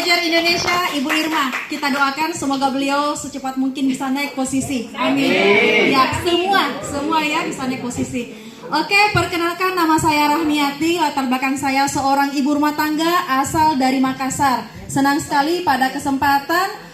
Manajer Indonesia, Ibu Irma. Kita doakan semoga beliau secepat mungkin bisa naik posisi. Amin. Ya, semua ya bisa naik posisi. Oke, perkenalkan nama saya Rahmiati, latar belakang saya seorang ibu rumah tangga asal dari Makassar. Senang sekali pada kesempatan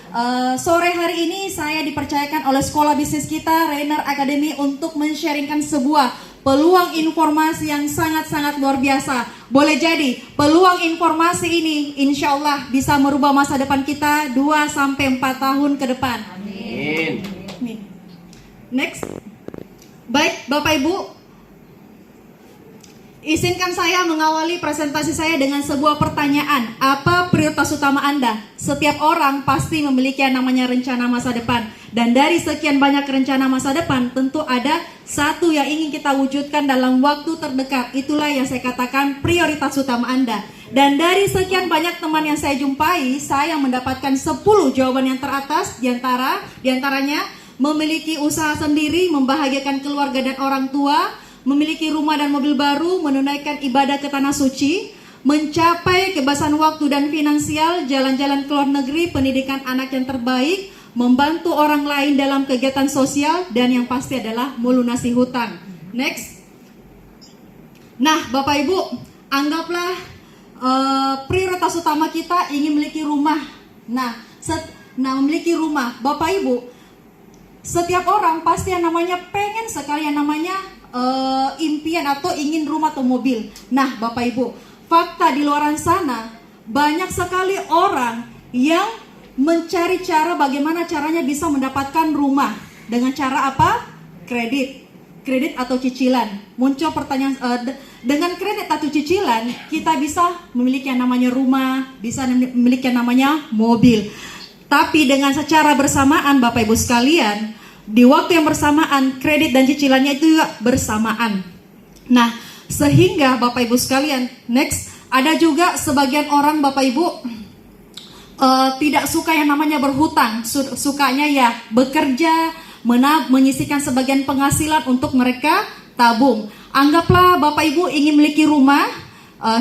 sore hari ini saya dipercayakan oleh sekolah bisnis kita, Rainer Academy, untuk men-sharingkan sebuah peluang informasi yang sangat-sangat luar biasa. Boleh jadi peluang informasi ini insya Allah bisa merubah masa depan kita 2-4 tahun ke depan. Amin. Next. Baik Bapak Ibu, izinkan saya mengawali presentasi saya dengan sebuah pertanyaan. Apa prioritas utama Anda? Setiap orang pasti memiliki yang namanya rencana masa depan. Dan dari sekian banyak rencana masa depan, tentu ada satu yang ingin kita wujudkan dalam waktu terdekat. Itulah yang saya katakan prioritas utama Anda. Dan dari sekian banyak teman yang saya jumpai, saya mendapatkan 10 jawaban yang teratas. Diantaranya memiliki usaha sendiri, membahagiakan keluarga dan orang tua, memiliki rumah dan mobil baru, menunaikan ibadah ke tanah suci, mencapai kebebasan waktu dan finansial, jalan-jalan ke luar negeri, pendidikan anak yang terbaik, membantu orang lain dalam kegiatan sosial, dan yang pasti adalah melunasi hutang. Next. Nah, Bapak Ibu, anggaplah prioritas utama kita ingin memiliki rumah. Nah, memiliki rumah, Bapak Ibu, setiap orang pasti yang namanya pengen sekali yang namanya impian atau ingin rumah atau mobil. Nah, Bapak Ibu, fakta di luar sana banyak sekali orang yang mencari cara bagaimana caranya bisa mendapatkan rumah. Dengan cara apa? Kredit atau cicilan. Muncul pertanyaan, dengan kredit atau cicilan kita bisa memiliki yang namanya rumah, bisa memiliki yang namanya mobil. Tapi dengan secara bersamaan Bapak Ibu sekalian, di waktu yang bersamaan kredit dan cicilannya itu juga bersamaan. Nah, sehingga Bapak Ibu sekalian, next, ada juga sebagian orang Bapak Ibu tidak suka yang namanya berhutang, sukanya ya bekerja, menyisihkan sebagian penghasilan untuk mereka tabung. Anggaplah Bapak Ibu ingin memiliki rumah,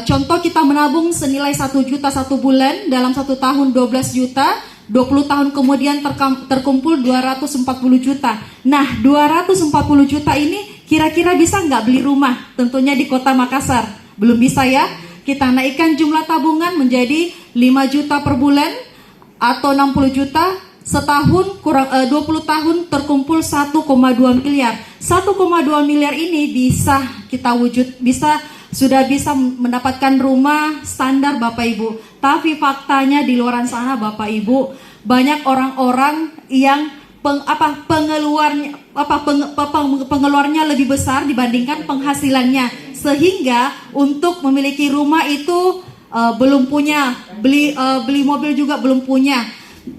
contoh kita menabung senilai 1 juta 1 bulan, dalam 1 tahun 12 juta, 20 tahun kemudian terkumpul 240 juta. Nah, 240 juta ini kira-kira bisa nggak beli rumah? Tentunya di kota Makassar belum bisa ya. Kita naikkan jumlah tabungan menjadi 5 juta per bulan atau 60 juta setahun, kurang 20 tahun terkumpul 1,2 miliar. 1,2 miliar ini bisa kita sudah bisa mendapatkan rumah standar Bapak Ibu. Tapi faktanya di luar sana Bapak Ibu, banyak orang-orang yang pengeluarnya lebih besar dibandingkan penghasilannya, sehingga untuk memiliki rumah itu belum punya, beli mobil juga belum punya.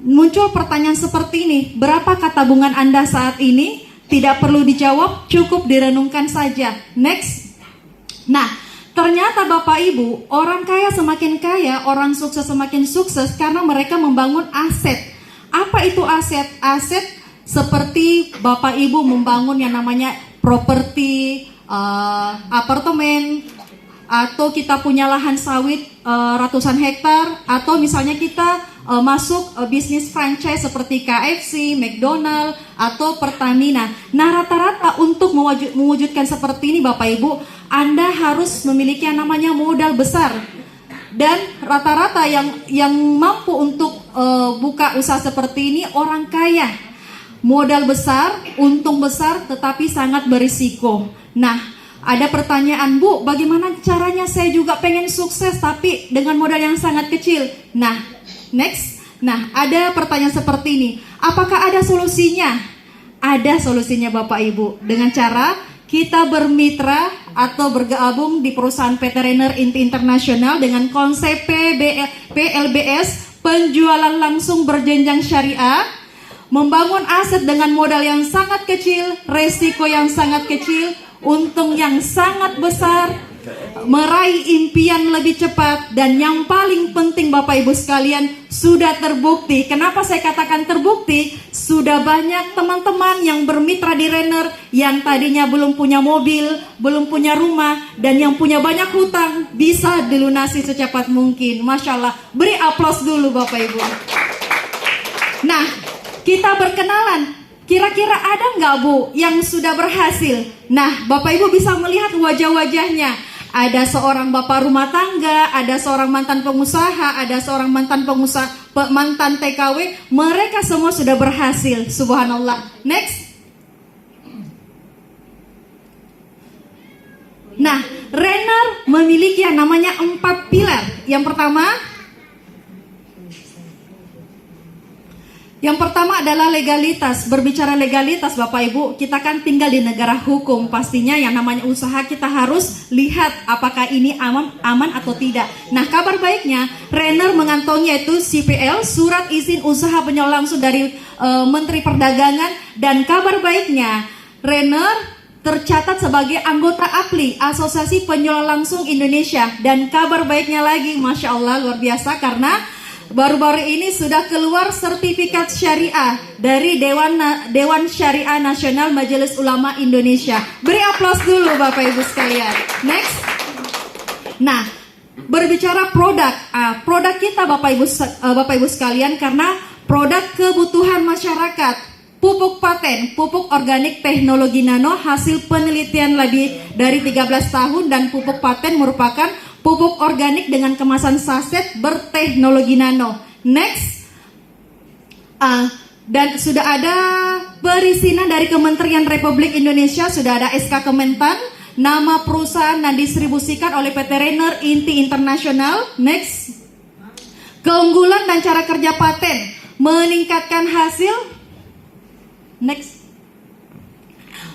Muncul pertanyaan seperti ini, berapakah tabungan Anda saat ini? Tidak perlu dijawab, cukup direnungkan saja. Next. Nah, ternyata Bapak Ibu, orang kaya semakin kaya, orang sukses semakin sukses karena mereka membangun aset. Apa itu aset? Aset seperti Bapak Ibu membangun yang namanya properti, apartemen, atau kita punya lahan sawit ratusan hektar, atau misalnya kita masuk bisnis franchise seperti KFC, McDonald, atau Pertamina. Nah, rata-rata untuk mewujudkan seperti ini Bapak Ibu, Anda harus memiliki yang namanya modal besar. Dan rata-rata yang mampu untuk buka usaha seperti ini orang kaya. Modal besar, untung besar, tetapi sangat berisiko. Nah, ada pertanyaan, Bu, bagaimana caranya saya juga pengen sukses tapi dengan modal yang sangat kecil? Nah, next. Nah, ada pertanyaan seperti ini. Apakah ada solusinya? Ada solusinya Bapak Ibu. Dengan cara kita bermitra atau bergabung di perusahaan PT Rainer Inti Internasional dengan konsep PLBS, penjualan langsung berjenjang syariah, membangun aset dengan modal yang sangat kecil, resiko yang sangat kecil, untung yang sangat besar, meraih impian lebih cepat, dan yang paling penting Bapak Ibu sekalian, sudah terbukti. Kenapa saya katakan terbukti? Sudah banyak teman-teman yang bermitra di Renner yang tadinya belum punya mobil, belum punya rumah, dan yang punya banyak hutang bisa dilunasi secepat mungkin. Masya Allah, beri aplaus dulu Bapak Ibu. Nah, kita berkenalan. Kira-kira ada nggak Bu yang sudah berhasil? Nah, Bapak Ibu bisa melihat wajah-wajahnya. Ada seorang bapak rumah tangga, ada seorang mantan pengusaha, ada seorang mantan TKW. Mereka semua sudah berhasil. Subhanallah. Next. Nah, Renner memiliki yang namanya 4 pilar. Yang pertama adalah legalitas. Berbicara legalitas Bapak Ibu, kita kan tinggal di negara hukum. Pastinya yang namanya usaha kita harus lihat apakah ini aman atau tidak. Nah, kabar baiknya Renner mengantongi yaitu CPL, Surat Izin Usaha Penjualan Langsung dari Menteri Perdagangan. Dan kabar baiknya Renner tercatat sebagai anggota APLI, Asosiasi Penjual Langsung Indonesia. Dan kabar baiknya lagi, Masya Allah luar biasa, karena baru-baru ini sudah keluar sertifikat syariah dari Dewan Syariah Nasional Majelis Ulama Indonesia. Beri aplaus dulu Bapak Ibu sekalian. Next. Nah, berbicara produk kita Bapak Ibu sekalian, karena produk kebutuhan masyarakat. Pupuk paten, pupuk organik teknologi nano hasil penelitian lebih dari 13 tahun, dan pupuk paten merupakan pupuk organik dengan kemasan saset berteknologi nano. Next. Dan sudah ada perizinan dari Kementerian Republik Indonesia, sudah ada SK Kementan, nama perusahaan dan distribusikan oleh PT Renner Inti Internasional. Next. Keunggulan dan cara kerja paten meningkatkan hasil. Next.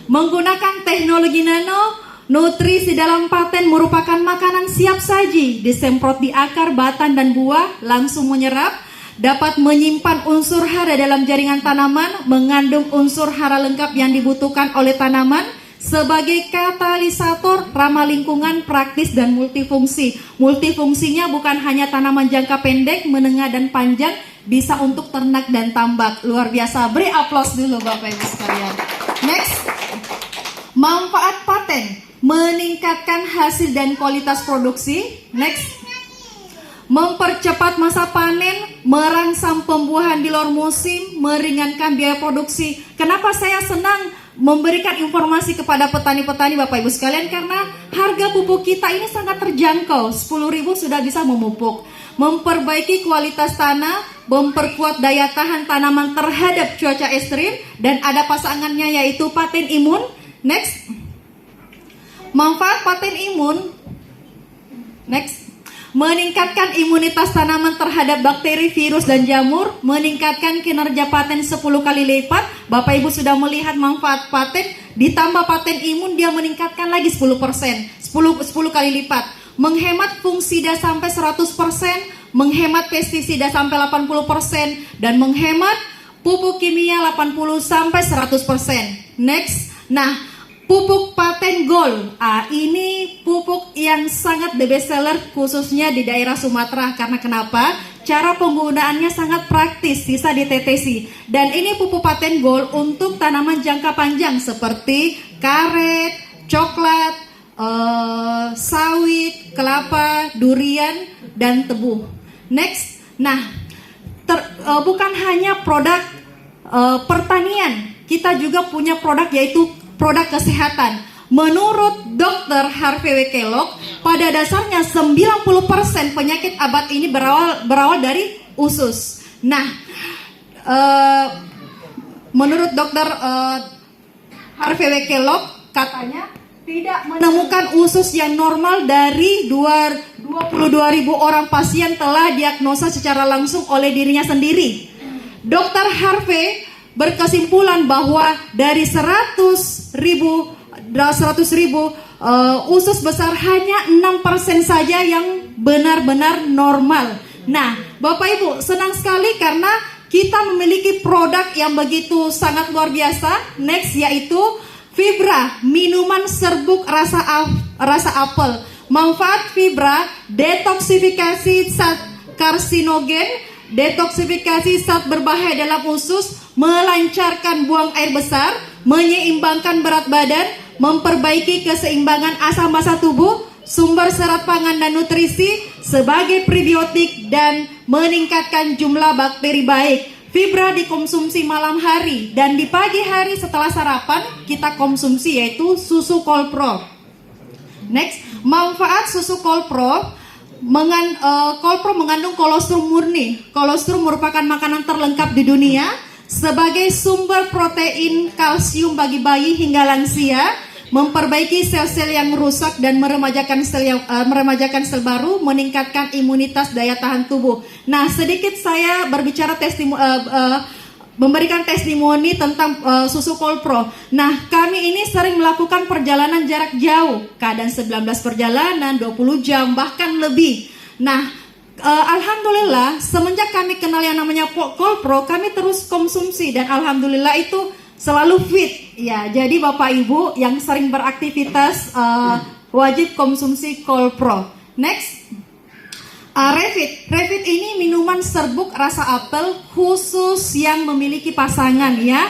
Menggunakan teknologi nano, nutrisi dalam paten merupakan makanan siap saji, disemprot di akar, batang dan buah, langsung menyerap, dapat menyimpan unsur hara dalam jaringan tanaman, mengandung unsur hara lengkap yang dibutuhkan oleh tanaman, sebagai katalisator, ramah lingkungan, praktis dan multifungsi. Multifungsinya bukan hanya tanaman jangka pendek, menengah dan panjang, bisa untuk ternak dan tambak. Luar biasa, beri aplaus dulu Bapak Ibu sekalian. Next. Manfaat paten meningkatkan hasil dan kualitas produksi. Next. Mempercepat masa panen, merangsang pembuahan di luar musim, meringankan biaya produksi. Kenapa saya senang memberikan informasi kepada petani-petani Bapak Ibu sekalian? Karena harga pupuk kita ini sangat terjangkau, 10.000 sudah bisa memupuk. Memperbaiki kualitas tanah, memperkuat daya tahan tanaman terhadap cuaca ekstrim, dan ada pasangannya yaitu paten imun. Next. Manfaat paten imun. Next. Meningkatkan imunitas tanaman terhadap bakteri, virus, dan jamur. Meningkatkan kinerja paten 10 kali lipat. Bapak Ibu sudah melihat manfaat paten. Ditambah paten imun, dia meningkatkan lagi 10%, 10 kali lipat. Menghemat fungisida sampai 100%, menghemat pestisida sampai 80%, dan menghemat pupuk kimia 80 sampai 100%. Next. Nah, pupuk paten gold. Ini pupuk yang sangat the best seller khususnya di daerah Sumatera. Karena kenapa? Cara penggunaannya sangat praktis, bisa ditetesi. Dan ini pupuk paten gold untuk tanaman jangka panjang seperti karet, coklat, sawit, kelapa, durian, dan tebu. Next. Nah, bukan hanya produk pertanian, kita juga punya produk yaitu produk kesehatan. Menurut Dr. Harvey W. Kellogg, pada dasarnya 90% penyakit abad ini berawal dari usus. Nah, menurut Dr. Harvey W. Kellogg, katanya tidak menemukan usus yang normal dari 22.000 orang pasien telah diagnosa secara langsung oleh dirinya sendiri. Dr. Harvey berkesimpulan bahwa dari 100.000 usus besar hanya 6% saja yang benar-benar normal. Nah, Bapak Ibu, senang sekali karena kita memiliki produk yang begitu sangat luar biasa. Next, yaitu Fibra, minuman serbuk rasa apel. Manfaat Fibra, detoksifikasi karsinogen, detoksifikasi zat berbahaya dalam usus, melancarkan buang air besar, menyeimbangkan berat badan, memperbaiki keseimbangan asam basa tubuh, sumber serat pangan dan nutrisi sebagai prebiotik, dan meningkatkan jumlah bakteri baik. Fibra dikonsumsi malam hari dan di pagi hari setelah sarapan kita konsumsi, yaitu susu Kolpro. Next, manfaat susu Kolpro. Kolpro mengandung kolostrum murni. Kolostrum merupakan makanan terlengkap di dunia sebagai sumber protein kalsium bagi bayi hingga lansia, memperbaiki sel-sel yang rusak dan meremajakan sel baru, meningkatkan imunitas daya tahan tubuh. Nah, sedikit saya berbicara memberikan testimoni tentang susu Kolpro. Nah, kami ini sering melakukan perjalanan jarak jauh, kadang 19 perjalanan, 20 jam, bahkan lebih. Nah, alhamdulillah semenjak kami kenal yang namanya Kolpro, kami terus konsumsi dan alhamdulillah itu selalu fit. Ya, jadi Bapak Ibu yang sering beraktivitas wajib konsumsi Kolpro. Next, Revit ini minuman serbuk rasa apel khusus yang memiliki pasangan ya.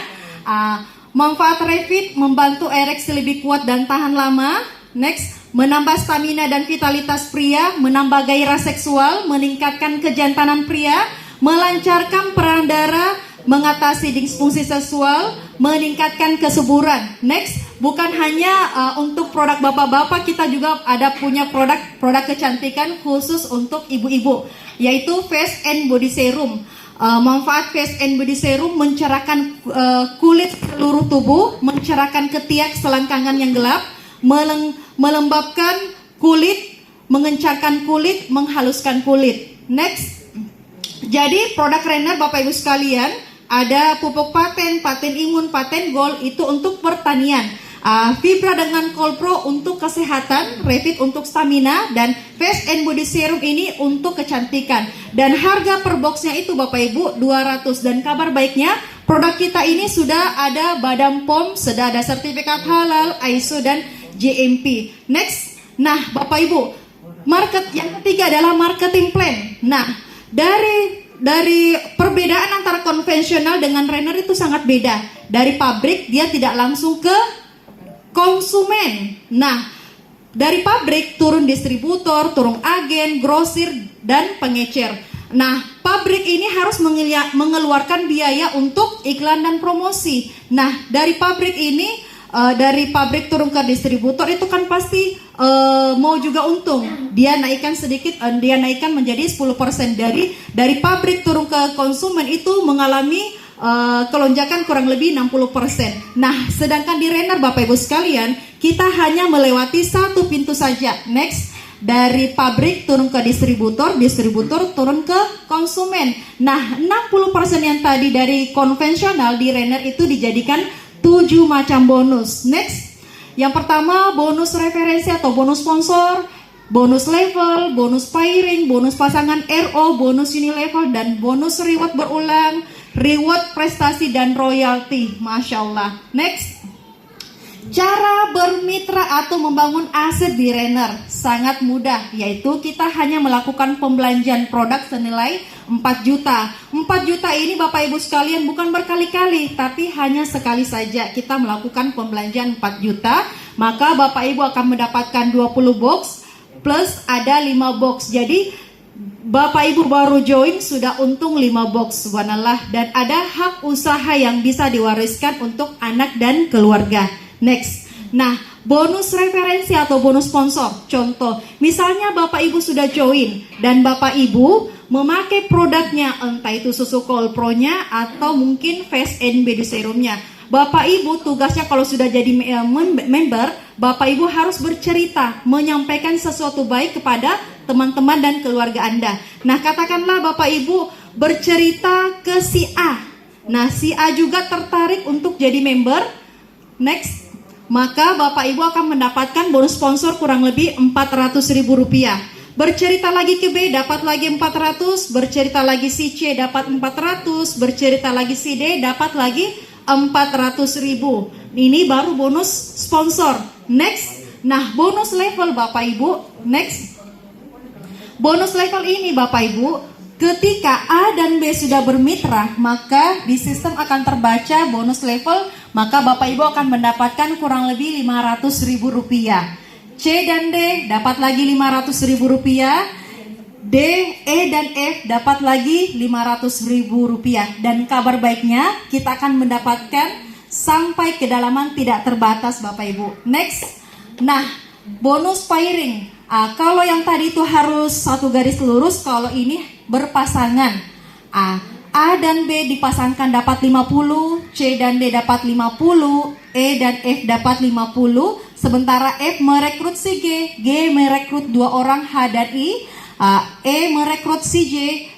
Manfaat Revit membantu ereksi lebih kuat dan tahan lama. Next, menambah stamina dan vitalitas pria, menambah gairah seksual, meningkatkan kejantanan pria, melancarkan peredaran darah, mengatasi disfungsi seksual, meningkatkan kesuburan. Next, bukan hanya untuk produk bapak-bapak, kita juga ada punya produk kecantikan khusus untuk ibu-ibu, yaitu Face and Body Serum. Manfaat Face and Body Serum mencerahkan kulit seluruh tubuh, mencerahkan ketiak selangkangan yang gelap, melembabkan kulit, mengencangkan kulit, menghaluskan kulit. Next, jadi produk Renner Bapak Ibu sekalian, ada pupuk paten imun, paten gold itu untuk pertanian. Fibra dengan Kolpro untuk kesehatan, Revit untuk stamina, dan Face and Body Serum ini untuk kecantikan. Dan harga per boxnya itu Bapak Ibu 200. Dan kabar baiknya produk kita ini sudah ada Badan POM, sudah ada sertifikat halal, ISO dan GMP. Next, nah Bapak Ibu, yang ketiga adalah marketing plan. Nah, dari perbedaan antara konvensional dengan Renner itu sangat beda. Dari pabrik dia tidak langsung ke konsumen. Nah, dari pabrik turun distributor, turun agen, grosir, dan pengecer. Nah, pabrik ini harus mengeluarkan biaya untuk iklan dan promosi. Nah, dari pabrik ini dari pabrik turun ke distributor itu kan pasti mau juga untung. Dia naikkan sedikit, dia naikkan menjadi 10%. Dari pabrik turun ke konsumen itu mengalami kelonjakan kurang lebih 60%. Nah, sedangkan di Renner Bapak Ibu sekalian, kita hanya melewati satu pintu saja. Next, dari pabrik turun ke distributor, distributor turun ke konsumen. Nah, 60% yang tadi dari konvensional di Renner itu dijadikan 7 macam bonus. Next, yang pertama bonus referensi atau bonus sponsor, bonus level, bonus pairing, bonus pasangan RO, bonus unilevel, dan bonus reward berulang, reward prestasi dan royalti. Masya Allah. Next, cara bermitra atau membangun aset di Renner sangat mudah, yaitu kita hanya melakukan pembelanjaan produk senilai 4 juta. 4 juta ini Bapak Ibu sekalian bukan berkali-kali, tapi hanya sekali saja kita melakukan pembelanjaan 4 juta, maka Bapak Ibu akan mendapatkan 20 box plus ada 5 box. Jadi Bapak Ibu baru join sudah untung 5 box, subhanallah, dan ada hak usaha yang bisa diwariskan untuk anak dan keluarga. Next, nah bonus referensi atau bonus sponsor. Contoh, misalnya Bapak Ibu sudah join dan Bapak Ibu memakai produknya, entah itu susu Kolpro-nya atau mungkin Face and Body Serum-nya. Bapak Ibu tugasnya kalau sudah jadi member, Bapak Ibu harus bercerita, menyampaikan sesuatu baik kepada teman-teman dan keluarga Anda. Nah, katakanlah Bapak Ibu bercerita ke si A. Nah, si A juga tertarik untuk jadi member. Next, maka Bapak Ibu akan mendapatkan bonus sponsor kurang lebih Rp400.000. Bercerita lagi ke B dapat lagi 400, bercerita lagi si C dapat 400, bercerita lagi si D dapat lagi 400.000. Ini baru bonus sponsor. Next, nah bonus level Bapak Ibu. Next, bonus level ini Bapak Ibu ketika A dan B sudah bermitra, maka di sistem akan terbaca bonus level, maka Bapak Ibu akan mendapatkan kurang lebih Rp500.000. C dan D dapat lagi Rp500.000. D, E, dan F dapat lagi Rp500.000. Dan kabar baiknya, kita akan mendapatkan sampai kedalaman tidak terbatas Bapak Ibu. Next. Nah, bonus pairing. Kalau yang tadi itu harus satu garis lurus, kalau ini berpasangan. A dan B dipasangkan dapat 50, C dan D dapat 50, E dan F dapat 50, sementara F merekrut si G merekrut 2 orang H dan I, E merekrut si J,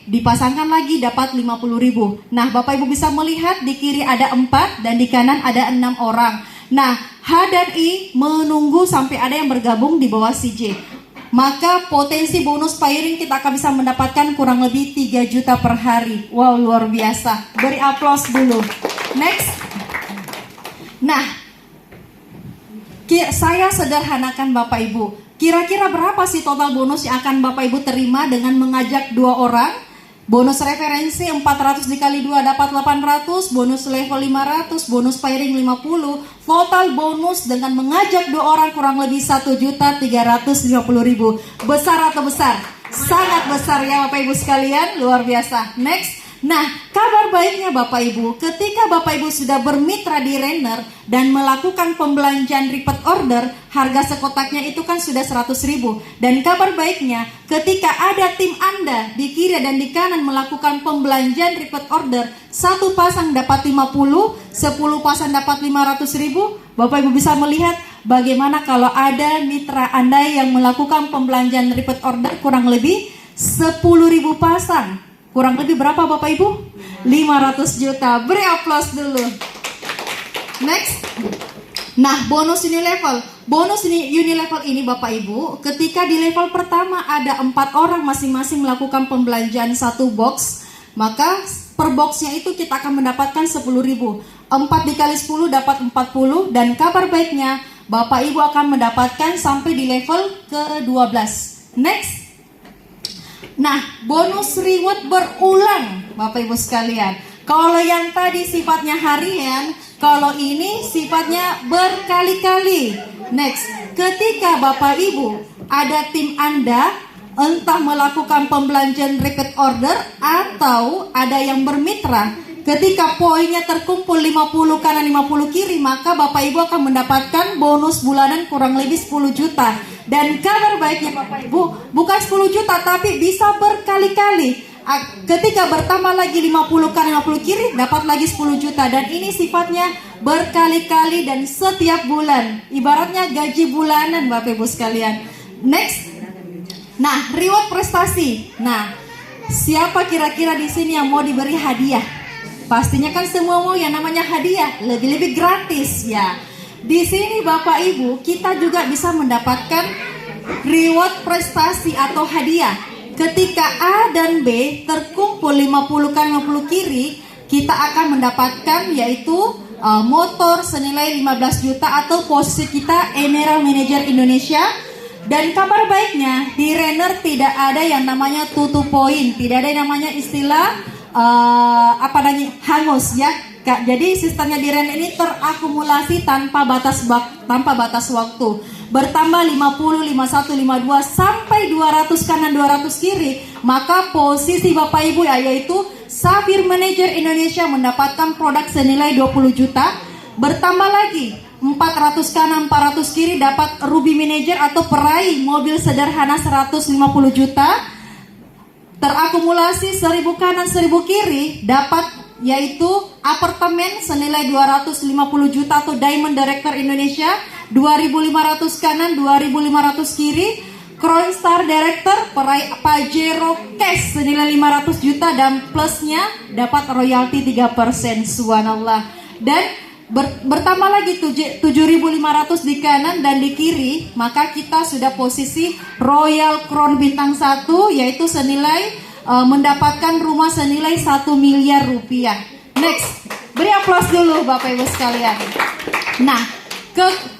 dipasangkan lagi dapat 50.000. Nah, Bapak Ibu bisa melihat di kiri ada 4 dan di kanan ada 6 orang. Nah, H dan I menunggu sampai ada yang bergabung di bawah si J. Maka potensi bonus pairing kita akan bisa mendapatkan kurang lebih 3 juta per hari. Wow, luar biasa. Beri aplaus dulu. Next. Nah, saya sederhanakan Bapak Ibu. Kira-kira berapa sih total bonus yang akan Bapak Ibu terima dengan mengajak 2 orang? Bonus referensi 400 dikali 2 dapat 800, bonus level 500, bonus pairing 50. Total bonus dengan mengajak 2 orang kurang lebih 1.350.000. Besar atau besar? Sangat besar ya Bapak Ibu sekalian, luar biasa. Next. Nah, kabar baiknya Bapak Ibu, ketika Bapak Ibu sudah bermitra di Renner dan melakukan pembelanjaan repeat order, harga sekotaknya itu kan sudah 100.000. Dan kabar baiknya, ketika ada tim Anda di kiri dan di kanan melakukan pembelanjaan repeat order, 1 pasang dapat 50, 10 pasang dapat 500.000. Bapak Ibu bisa melihat bagaimana kalau ada mitra Anda yang melakukan pembelanjaan repeat order kurang lebih 10.000 pasang. Kurang lebih berapa Bapak Ibu? 500 juta. Beri aplaus dulu. Next. Nah, bonus unilevel. Bonus unilevel ini Bapak Ibu, ketika di level pertama ada 4 orang masing-masing melakukan pembelanjaan 1 box, maka per boxnya itu kita akan mendapatkan 10.000. 4 dikali 10 dapat 40. Dan kabar baiknya, Bapak Ibu akan mendapatkan sampai di level ke-12. Next. Nah, bonus reward berulang Bapak Ibu sekalian. Kalau yang tadi sifatnya harian, kalau ini sifatnya berkali-kali. Next, ketika Bapak Ibu ada tim Anda entah melakukan pembelanjaan repeat order atau ada yang bermitra, ketika poinnya terkumpul 50 kanan 50 kiri, maka Bapak Ibu akan mendapatkan bonus bulanan kurang lebih 10 juta. Dan kabar baiknya Bapak Ibu, bukan 10 juta tapi bisa berkali-kali. Ketika bertambah lagi 50 kanan 50 kiri, dapat lagi 10 juta. Dan ini sifatnya berkali-kali dan setiap bulan. Ibaratnya gaji bulanan Bapak Ibu sekalian. Next. Nah, reward prestasi. Nah, siapa kira-kira di sini yang mau diberi hadiah? Pastinya kan semua mau yang namanya hadiah, lebih-lebih gratis ya. Di sini Bapak Ibu, kita juga bisa mendapatkan reward prestasi atau hadiah. Ketika A dan B terkumpul 50 kanan 50 kiri, kita akan mendapatkan yaitu motor senilai 15 juta atau posisi kita General Manager Indonesia. Dan kabar baiknya, di Renner tidak ada yang namanya tutup poin, tidak ada yang namanya istilah hangus ya. Jadi sistemnya di Renner ini terakumulasi tanpa batas waktu. Bertambah 50, 51, 52 sampai 200 kanan 200 kiri, maka posisi Bapak Ibu yaitu Safir Manager Indonesia mendapatkan produk senilai 20 juta. Bertambah lagi 400 kanan 400 kiri dapat Ruby Manager atau peraih mobil sederhana 150 juta. Terakumulasi 1000 kanan 1000 kiri dapat yaitu apartemen senilai 250 juta atau Diamond Director Indonesia, 2.500 kanan 2.500 kiri. Crown Star Director peraih Pajero Cash senilai 500 juta dan plusnya dapat royalti 3%. Subhanallah. Dan bertambah lagi 7.500 di kanan dan di kiri, maka kita sudah posisi Royal Crown bintang 1 yaitu senilai mendapatkan rumah senilai 1 miliar rupiah. Next, beri aplaus dulu Bapak Ibu sekalian. Nah,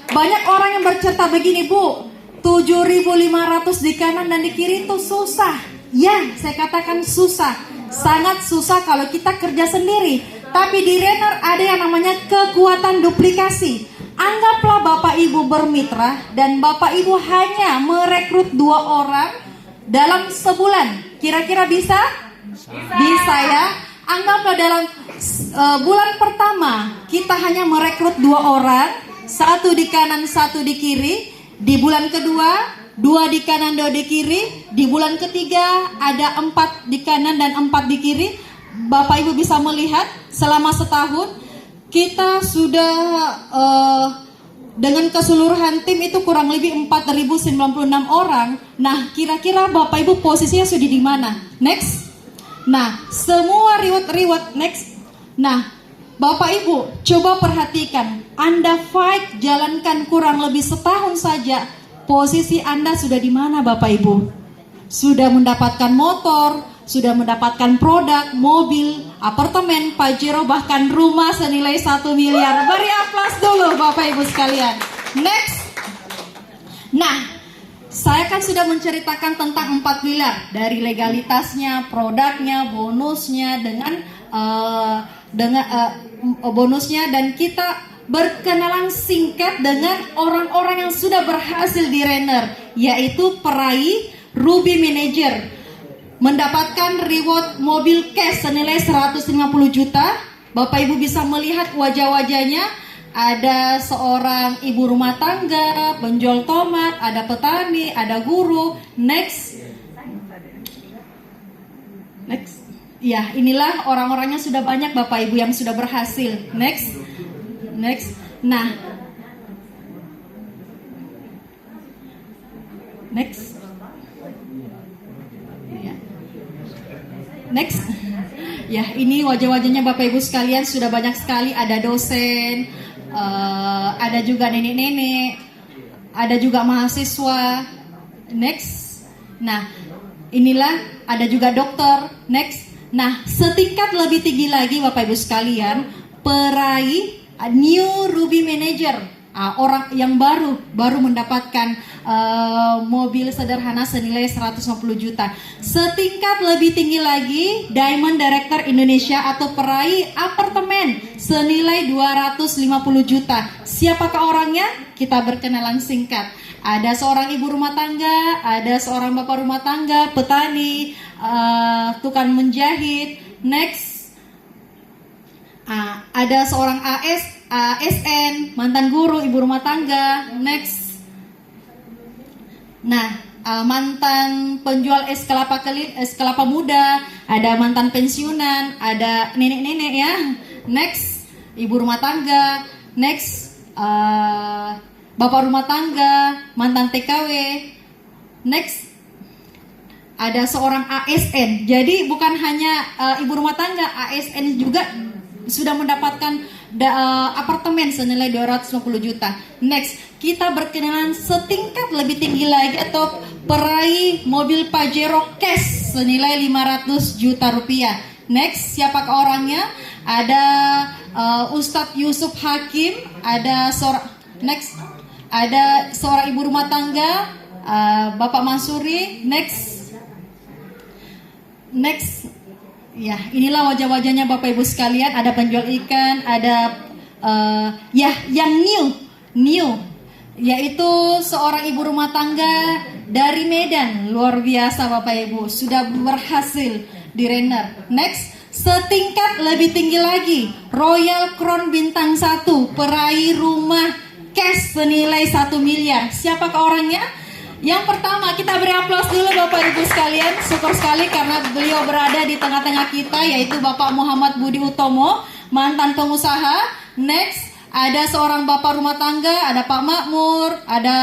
banyak orang yang bercerita begini, Bu, 7.500 di kanan dan di kiri itu susah. Ya, saya katakan susah. Sangat susah kalau kita kerja sendiri. Tapi di Renner ada yang namanya kekuatan duplikasi. Anggaplah Bapak Ibu bermitra dan Bapak Ibu hanya merekrut 2 orang dalam sebulan. Kira-kira bisa? Bisa ya. Anggaplah dalam bulan pertama kita hanya merekrut 2 orang, 1 di kanan, 1 di kiri. Di bulan kedua 2 di kanan, 2 di kiri. Di bulan ketiga ada 4 di kanan dan 4 di kiri. Bapak Ibu bisa melihat selama setahun kita sudah dengan keseluruhan tim itu kurang lebih 4.096 orang. Nah, kira-kira Bapak Ibu posisinya sudah di mana? Next. Nah, semua reward next. Nah, Bapak Ibu coba perhatikan, Anda fight jalankan kurang lebih setahun saja. Posisi Anda sudah di mana Bapak Ibu? Sudah mendapatkan motor, sudah mendapatkan produk, mobil, apartemen, Pajero, bahkan rumah senilai 1 miliar. Beri aplaus dulu Bapak Ibu sekalian. Next. Nah, saya kan sudah menceritakan tentang 4 pilar. Dari legalitasnya, produknya, bonusnya, dengan bonusnya, dan kita berkenalan singkat dengan orang-orang yang sudah berhasil di Renner, yaitu peraih Ruby Manager, mendapatkan reward mobil cash senilai 150 juta. Bapak Ibu bisa melihat wajah-wajahnya. Ada seorang ibu rumah tangga, penjual tomat, ada petani, ada guru. Next. Ya, inilah orang-orangnya sudah banyak Bapak Ibu yang sudah berhasil. Next. Nah, next. Ya, ini wajah-wajahnya Bapak Ibu sekalian sudah banyak sekali. Ada dosen, ada juga nenek-nenek, ada juga mahasiswa. Next. Nah, inilah ada juga dokter. Next. Nah, setingkat lebih tinggi lagi Bapak Ibu sekalian, peraih New Ruby Manager, orang yang baru mendapatkan mobil sederhana senilai 150 juta. Setingkat lebih tinggi lagi, Diamond Director Indonesia atau peraih apartemen senilai 250 juta. Siapakah orangnya? Kita berkenalan singkat. Ada seorang ibu rumah tangga, ada seorang bapak rumah tangga, petani, tukang menjahit. Next. Ada seorang ASN, mantan guru, ibu rumah tangga. Next. Nah, mantan penjual es kelapa muda, ada mantan pensiunan, ada nenek-nenek ya. Next, ibu rumah tangga. Next, bapak rumah tangga, mantan TKW. Next, ada seorang ASN. Jadi bukan hanya ibu rumah tangga, ASN juga sudah mendapatkan apartemen senilai 250 juta. Next, kita berkenalan setingkat lebih tinggi lagi atau peraih mobil Pajero cash senilai 500 juta rupiah. Next, siapakah orangnya? Ada Ustadz Yusuf Hakim, ada seorang ibu rumah tangga, Bapak Mansuri. Next. Ya, inilah wajah-wajahnya Bapak Ibu sekalian. Ada penjual ikan, ada yang new, yaitu seorang ibu rumah tangga dari Medan. Luar biasa Bapak Ibu, sudah berhasil di Renner. Next, setingkat lebih tinggi lagi, Royal Crown Bintang 1, peraih rumah cash senilai 1 miliar. Siapakah orangnya? Yang pertama, kita beri aplaus dulu Bapak Ibu sekalian. Syukur sekali karena beliau berada di tengah-tengah kita, yaitu Bapak Muhammad Budi Utomo, mantan pengusaha. Next, ada seorang bapak rumah tangga, ada Pak Makmur, ada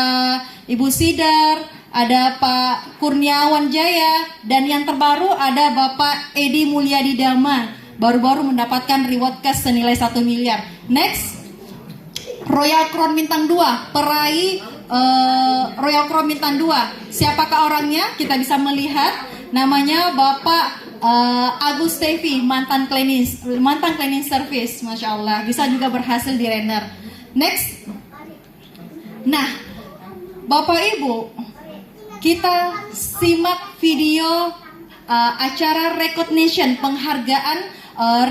Ibu Sidar, ada Pak Kurniawan Jaya, dan yang terbaru ada Bapak Edi Mulyadi Dama, baru-baru mendapatkan reward cash senilai 1 miliar. Next, Royal Crown Bintang 2, peraih Royal Crown Bintang 2. Siapakah orangnya? Kita bisa melihat namanya Bapak Agus Tevi, mantan cleaning service. Masya Allah, bisa juga berhasil di Renner. Next. Nah, Bapak Ibu, kita simak video acara recognition, penghargaan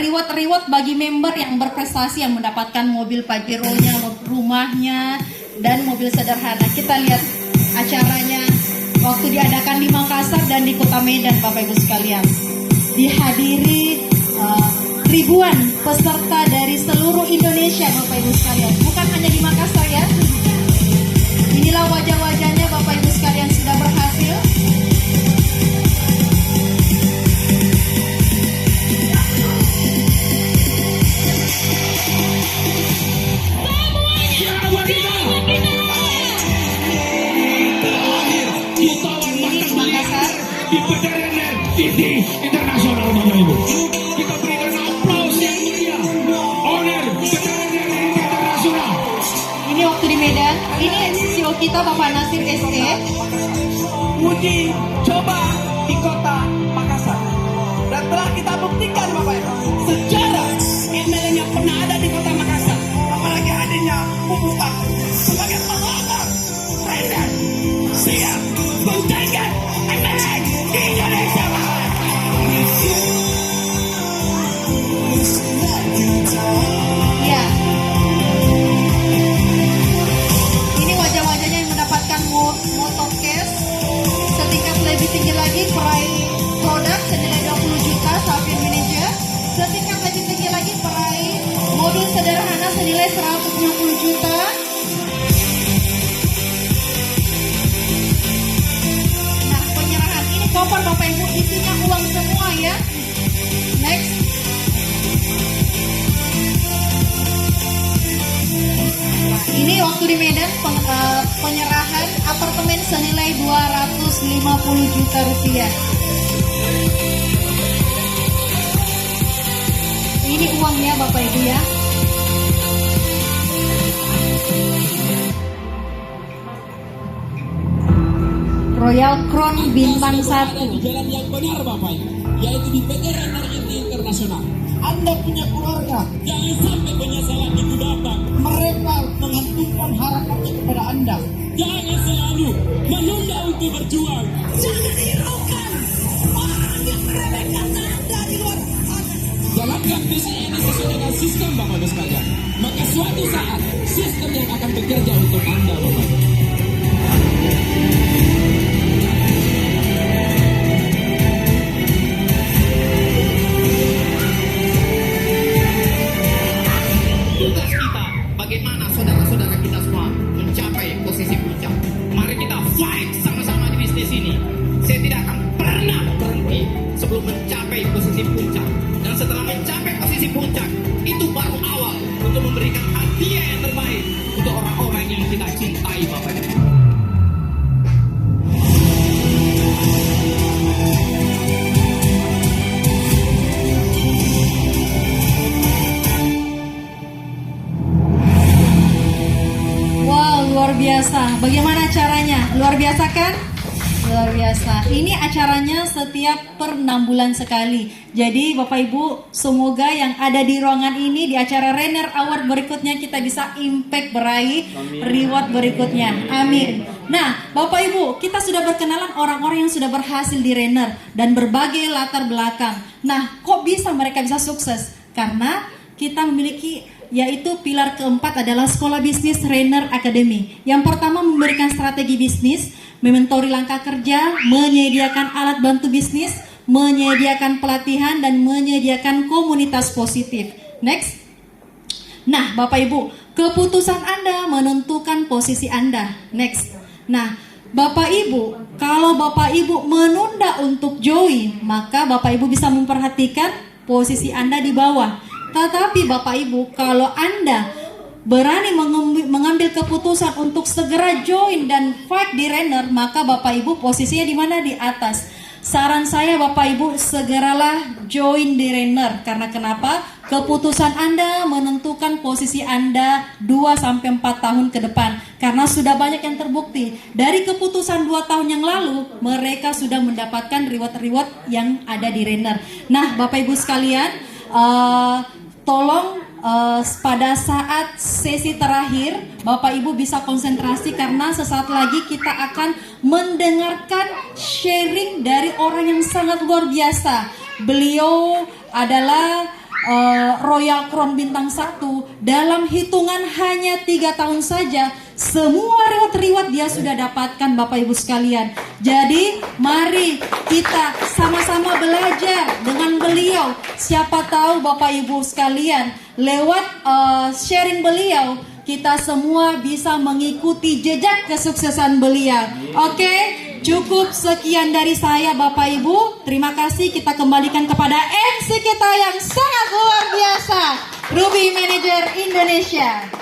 reward bagi member yang berprestasi yang mendapatkan mobil Pajero-nya, rumahnya, dan mobil sederhana. Kita lihat acaranya waktu diadakan di Makassar dan di Kota Medan, Bapak Ibu sekalian. Dihadiri ribuan peserta dari seluruh Indonesia, Bapak Ibu sekalian. Bukan hanya di Makassar ya. Inilah wajah-wajahnya, Bapak Ibu sekalian, sudah berhasil. Di PTRN TV Internasional, Bapak Ibu. Kita berikan aplaus yang meriah. Owner PTRN Internasional. Ini waktu di Medan. Ini CEO kita Bapak Nasir SE. Uji coba di kota Makassar. Dan telah kita buktikan, Bapak Ibu, sejarah ML-nya pernah ada di kota Makassar. Apalagi hadirnya Bumbukan sebagai pelopor trainer siap buktikan ML di Indonesia, Bapak. Ya. Ini wajah-wajahnya yang mendapatkan motorcase setingkat lebih tinggi lagi, peraih produk senilai 20 juta, Safir Manager. Setingkat lebih tinggi lagi, peraih mobil sederhana senilai 160 juta. Nah, penyerahan ini koper Bapak Ibu, isinya uang semua ya. Next. Ini waktu di Medan penyerahan apartemen senilai 250 juta rupiah. Ini uangnya Bapak Ibu ya. Royal Crown Bintang 1. Di jalan yang benar, Bapak Ibu, yaitu di PTRN Internasional. Anda punya keluarga, Jangan sampai penyesalan itu datang. mereka menghantungkan harapannya kepada Anda. Jangan selalu menunda untuk berjuang. Jangan hiraukan orang yang meremehkan Anda di luar sana. Jalankan visi ini sesuai dengan sistem, Bapak Ibu sekalian. Maka suatu saat sistem yang akan bekerja untuk Anda, Bapak Ibu. Tugas kita, bagaimana saudara-saudara kita semua mencapai posisi puncak. Mari kita fight sama-sama di bisnis ini. Saya tidak akan pernah berhenti sebelum mencapai posisi puncak. Dan setelah mencapai posisi puncak, itu baru awal untuk memberikan hadiah yang terbaik untuk orang-orang yang kita cintai, Bapak Ibu. Wow, luar biasa. Bagaimana caranya? Luar biasa kan? Luar biasa. Ini acaranya setiap per 6 bulan sekali. Jadi Bapak Ibu, semoga yang ada di ruangan ini di acara Renner Award berikutnya kita bisa impact beraih reward berikutnya. Amin. Nah, Bapak Ibu, kita sudah berkenalan orang-orang yang sudah berhasil di Renner dan berbagai latar belakang. Nah, kok bisa mereka bisa sukses? Karena kita memiliki, yaitu pilar keempat adalah Sekolah Bisnis Renner Academy. Yang pertama memberikan strategi bisnis, mementori langkah kerja, menyediakan alat bantu bisnis, menyediakan pelatihan, dan menyediakan komunitas positif. Next. Nah, Bapak Ibu, keputusan Anda menentukan posisi Anda. Next. Nah, Bapak Ibu, kalau Bapak Ibu menunda untuk join, maka Bapak Ibu bisa memperhatikan posisi Anda di bawah. Tetapi Bapak Ibu, kalau Anda berani mengambil keputusan untuk segera join dan fight di Renner, maka Bapak Ibu posisinya di mana? Di atas. Saran saya Bapak Ibu, segeralah join di Renner. Karena kenapa? Keputusan Anda menentukan posisi Anda 2-4 tahun ke depan. Karena sudah banyak yang terbukti. Dari keputusan 2 tahun yang lalu, mereka sudah mendapatkan reward-reward yang ada di Renner. Nah, Bapak Ibu sekalian, tolong pada saat sesi terakhir Bapak Ibu bisa konsentrasi karena sesaat lagi kita akan mendengarkan sharing dari orang yang sangat luar biasa. Beliau adalah Royal Crown Bintang 1. Dalam hitungan hanya 3 tahun saja, semua reward dia sudah dapatkan Bapak Ibu sekalian. Jadi mari kita sama-sama belajar dengan beliau. Siapa tahu Bapak Ibu sekalian, lewat sharing beliau kita semua bisa mengikuti jejak kesuksesan beliau. Oke, cukup sekian dari saya Bapak Ibu. Terima kasih, kita kembalikan kepada MC kita yang sangat luar biasa, Ruby Manager Indonesia.